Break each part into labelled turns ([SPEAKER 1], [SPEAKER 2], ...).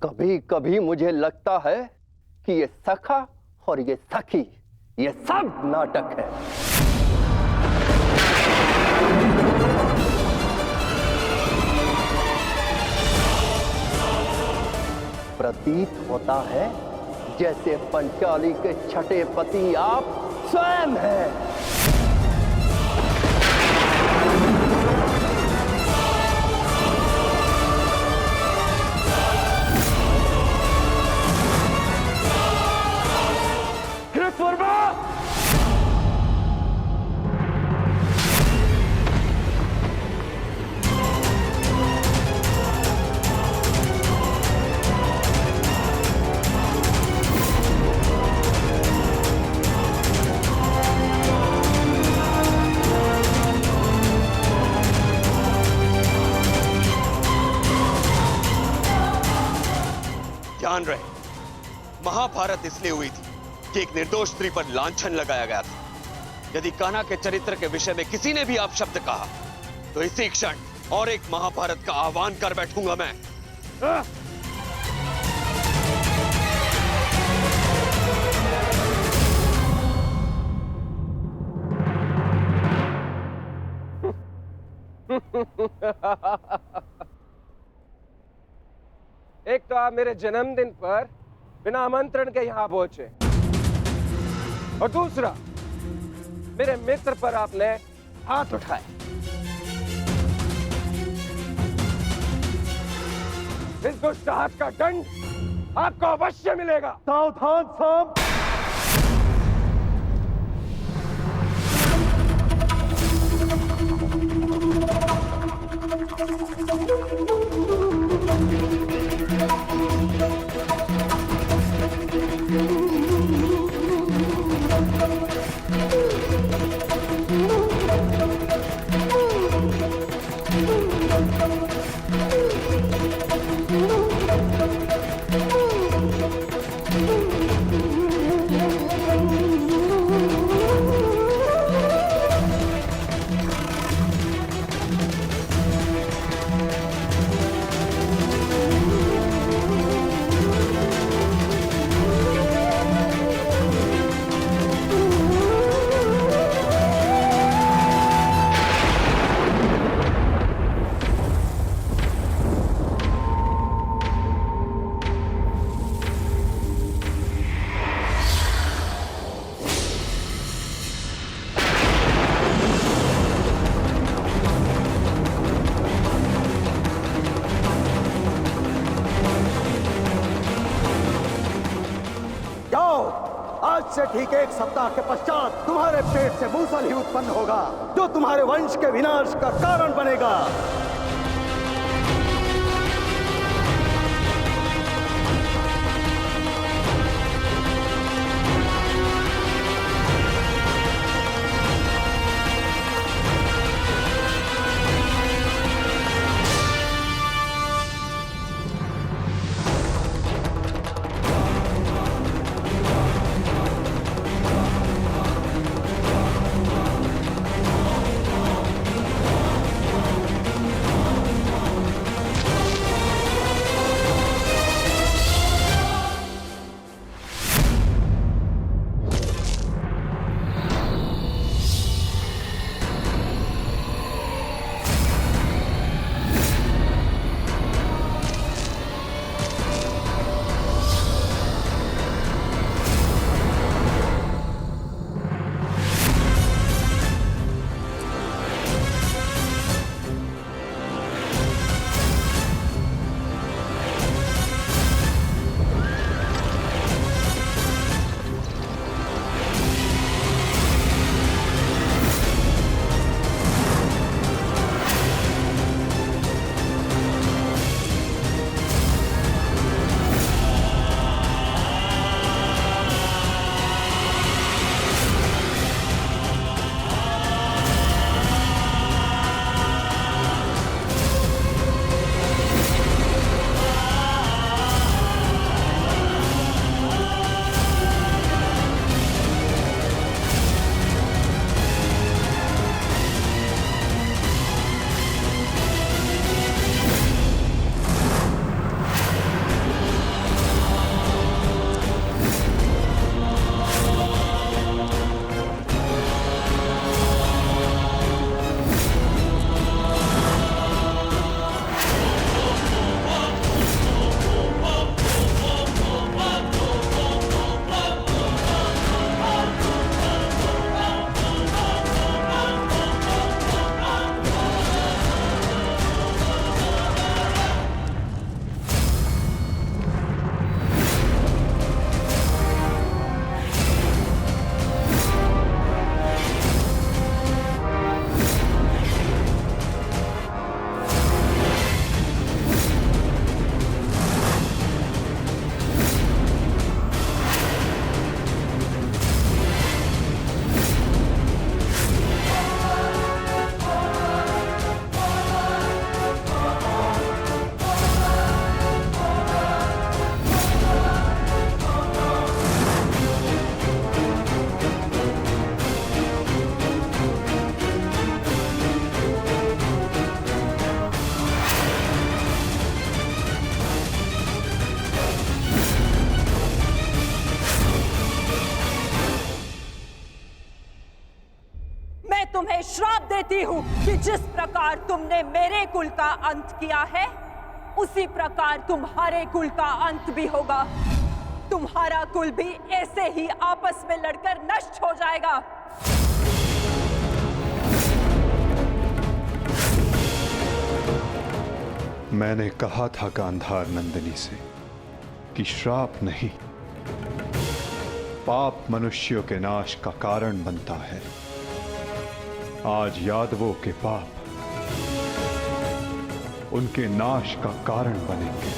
[SPEAKER 1] कभी कभी मुझे लगता है कि ये सखा और ये सखी, ये सब नाटक है। प्रतीत होता है जैसे पंचाली के छठे पति आप स्वयं हैं।
[SPEAKER 2] ध्यान रहे, महाभारत इसलिए हुई थी कि एक निर्दोष स्त्री पर लांछन लगाया गया था। यदि कान्हा के चरित्र के विषय में किसी ने भी अपशब्द कहा तो इसी क्षण और एक महाभारत का आह्वान कर बैठूंगा मैं।
[SPEAKER 3] एक तो आप मेरे जन्मदिन पर बिना आमंत्रण के यहां पहुंचे, और दूसरा मेरे मित्र पर आपने हाथ उठाए। इस दुष्टाहत का दंड आपको अवश्य मिलेगा।
[SPEAKER 1] सावधान साहब।
[SPEAKER 4] आज से ठीक 1 सप्ताह के पश्चात तुम्हारे पेट से मूसल ही उत्पन्न होगा, जो तुम्हारे वंश के विनाश का कारण बनेगा।
[SPEAKER 5] कहती हूँ कि जिस प्रकार तुमने मेरे कुल का अंत किया है, उसी प्रकार तुम्हारे कुल का अंत भी होगा। तुम्हारा कुल भी ऐसे ही आपस में लड़कर नष्ट हो जाएगा।
[SPEAKER 6] मैंने कहा था गांधार नंदिनी से कि श्राप नहीं, पाप मनुष्यों के नाश का कारण बनता है। आज यादवों के पाप उनके नाश का कारण बनेंगे।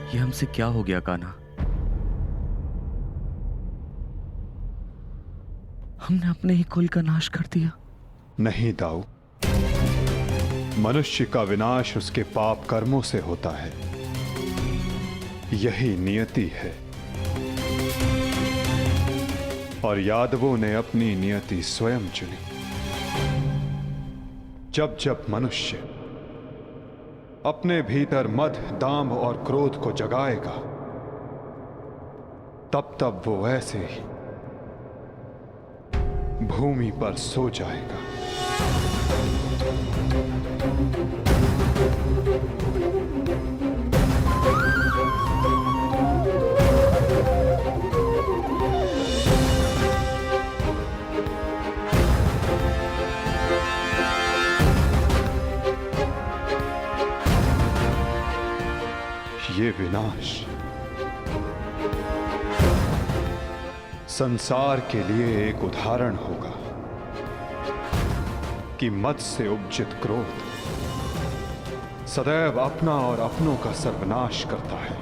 [SPEAKER 7] ये हमसे क्या हो गया कान्हा? हमने अपने ही कुल का नाश कर दिया।
[SPEAKER 6] नहीं दाऊ, मनुष्य का विनाश उसके पाप कर्मों से होता है। यही नियति है और यादवों ने अपनी नियति स्वयं चुनी। जब जब मनुष्य अपने भीतर मद, दांभ और क्रोध को जगाएगा, तब तब वो ऐसे ही भूमि पर सो जाएगा। विनाश संसार के लिए एक उदाहरण होगा कि मद से उपजित क्रोध सदैव अपना और अपनों का सर्वनाश करता है।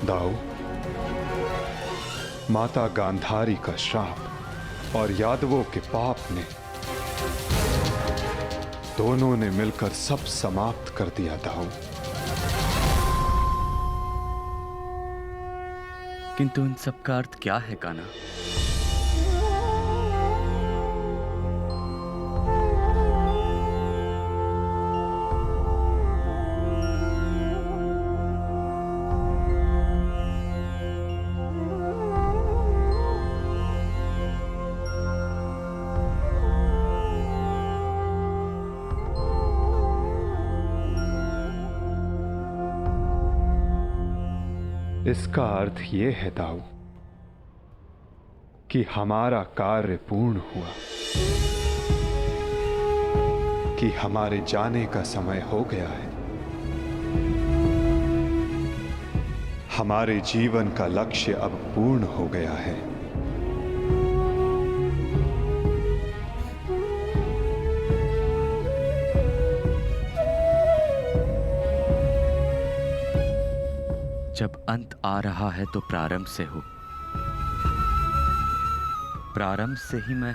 [SPEAKER 6] दाऊ, माता गांधारी का श्राप और यादवों के पाप ने दोनों ने मिलकर सब समाप्त कर दिया। दाऊ,
[SPEAKER 7] किंतु इन सब का अर्थ क्या है कान्हा?
[SPEAKER 6] इसका अर्थ यह है दाऊ कि हमारा कार्य पूर्ण हुआ, कि हमारे जाने का समय हो गया है। हमारे जीवन का लक्ष्य अब पूर्ण हो गया है।
[SPEAKER 7] जब अंत आ रहा है तो प्रारंभ से हो। प्रारंभ से ही मैं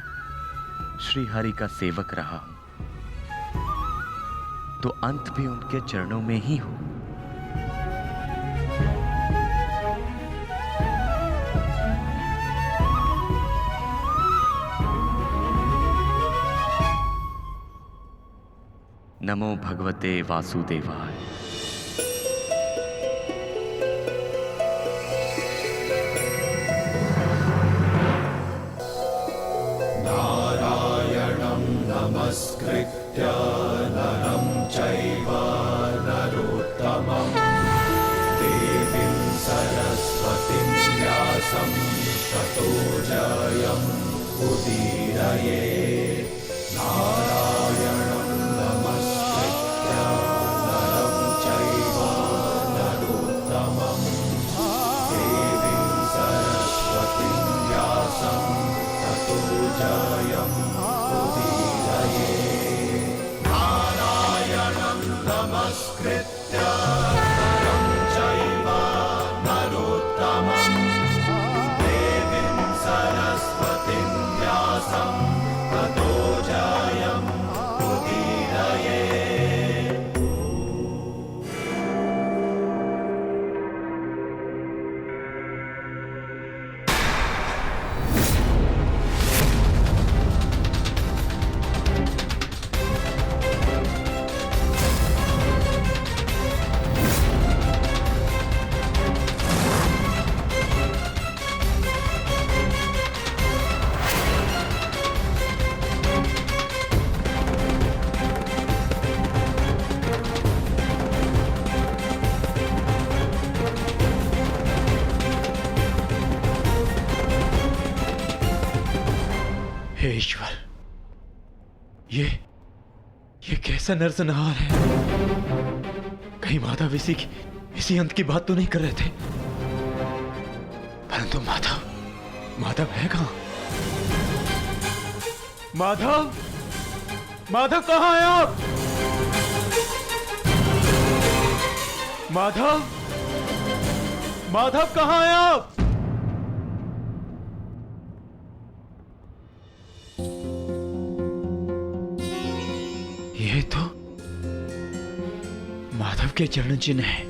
[SPEAKER 7] श्री हरि का सेवक रहा हूं, तो अंत भी उनके चरणों में ही हो। नमो भगवते वासुदेवाय।
[SPEAKER 8] नमस्कृत्य नरं चैव नरोत्तमं देवीं सरस्वतीं व्यासं ततो जयम् उदीरयेत्। नारायणं नमस्कृत्य नरं चैव नरोत्तमं देवीं सरस्वतीं व्यासं ततो जयम् नमस्कृत्य नरं चैव नरोत्तमं देवीं सरस्वतीं व्यासं ततो जयम् उदीरयेत्।
[SPEAKER 9] हे ईश्वर, ये कैसा नरसंहार है? कहीं माधव इसी अंत की बात तो नहीं कर रहे थे? परंतु माधव है कहां? माधव कहां हैं आप? माधव कहां हैं आप? ये तो माधव के चरण चिन्ह है।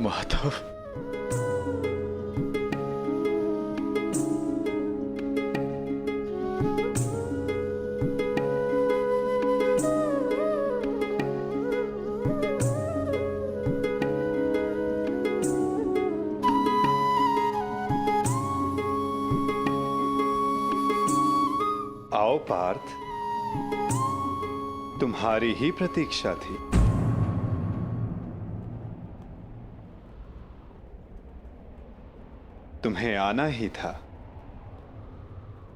[SPEAKER 9] माधव
[SPEAKER 6] पार्थ, तुम्हारी ही प्रतीक्षा थी। तुम्हें आना ही था,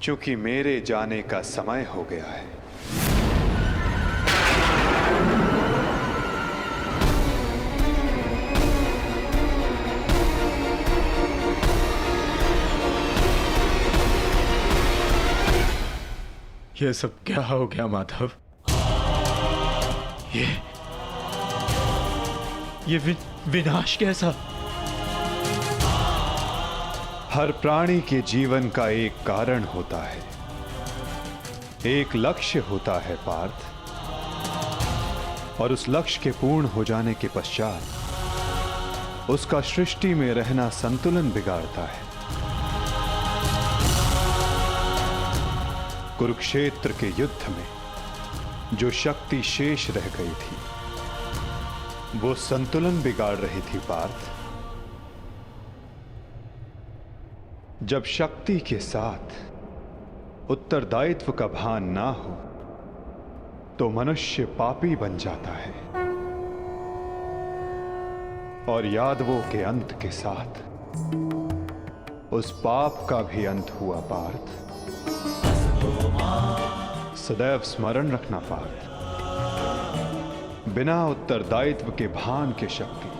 [SPEAKER 6] क्योंकि मेरे जाने का समय हो गया है।
[SPEAKER 9] यह सब क्या हो गया माधव? ये विनाश कैसा?
[SPEAKER 6] हर प्राणी के जीवन का एक कारण होता है, एक लक्ष्य होता है पार्थ, और उस लक्ष्य के पूर्ण हो जाने के पश्चात उसका सृष्टि में रहना संतुलन बिगाड़ता है। कुरुक्षेत्र के युद्ध में जो शक्ति शेष रह गई थी, वो संतुलन बिगाड़ रही थी पार्थ। जब शक्ति के साथ उत्तरदायित्व का भान ना हो तो मनुष्य पापी बन जाता है, और यादवों के अंत के साथ उस पाप का भी अंत हुआ पार्थ। सदैव स्मरण रखना पार्थ, बिना उत्तरदायित्व के भान की शक्ति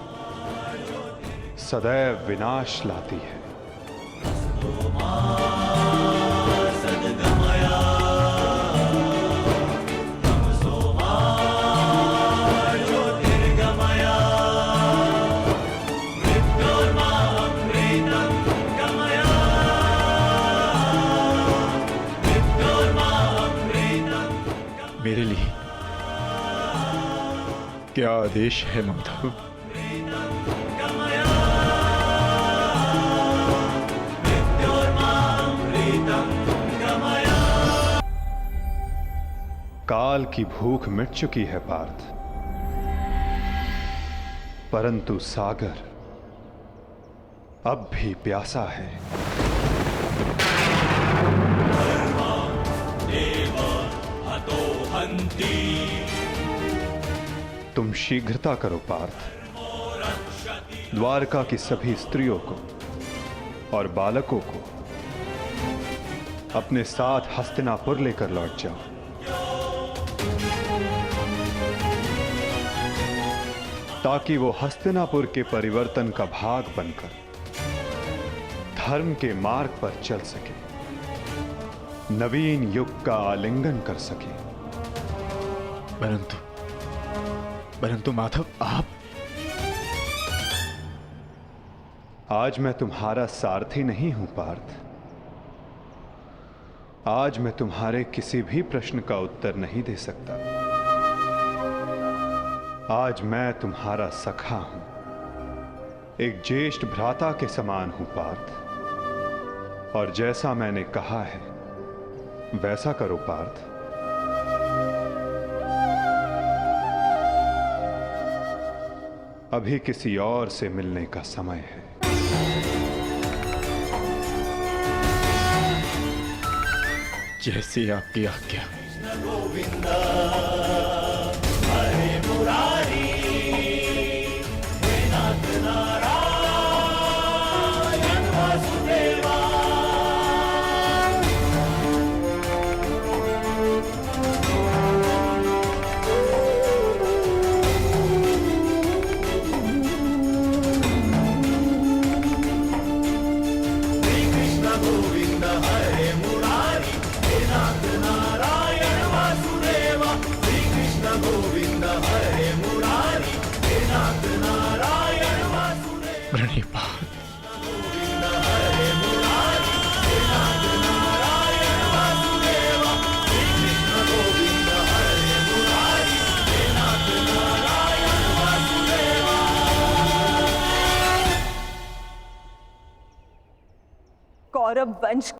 [SPEAKER 6] सदैव विनाश लाती है।
[SPEAKER 9] मेरे लिए क्या आदेश है माधव?
[SPEAKER 6] काल की भूख मिट चुकी है पार्थ, परंतु सागर अब भी प्यासा है। तुम शीघ्रता करो पार्थ, द्वारका की सभी स्त्रियों को और बालकों को अपने साथ हस्तिनापुर लेकर लौट जाओ। ताकि वो हस्तिनापुर के परिवर्तन का भाग बनकर धर्म के मार्ग पर चल सके, नवीन युग का आलिंगन कर सके।
[SPEAKER 9] परंतु माधव, आप?
[SPEAKER 6] आज मैं तुम्हारा सारथी नहीं हूं पार्थ। आज मैं तुम्हारे किसी भी प्रश्न का उत्तर नहीं दे सकता। आज मैं तुम्हारा सखा हूं, एक ज्येष्ठ भ्राता के समान हूं पार्थ, और जैसा मैंने कहा है वैसा करो पार्थ। अभी किसी और से मिलने का समय है।
[SPEAKER 9] जैसी आपकी आज्ञा। प्रणिपात।
[SPEAKER 5] कौरव वंश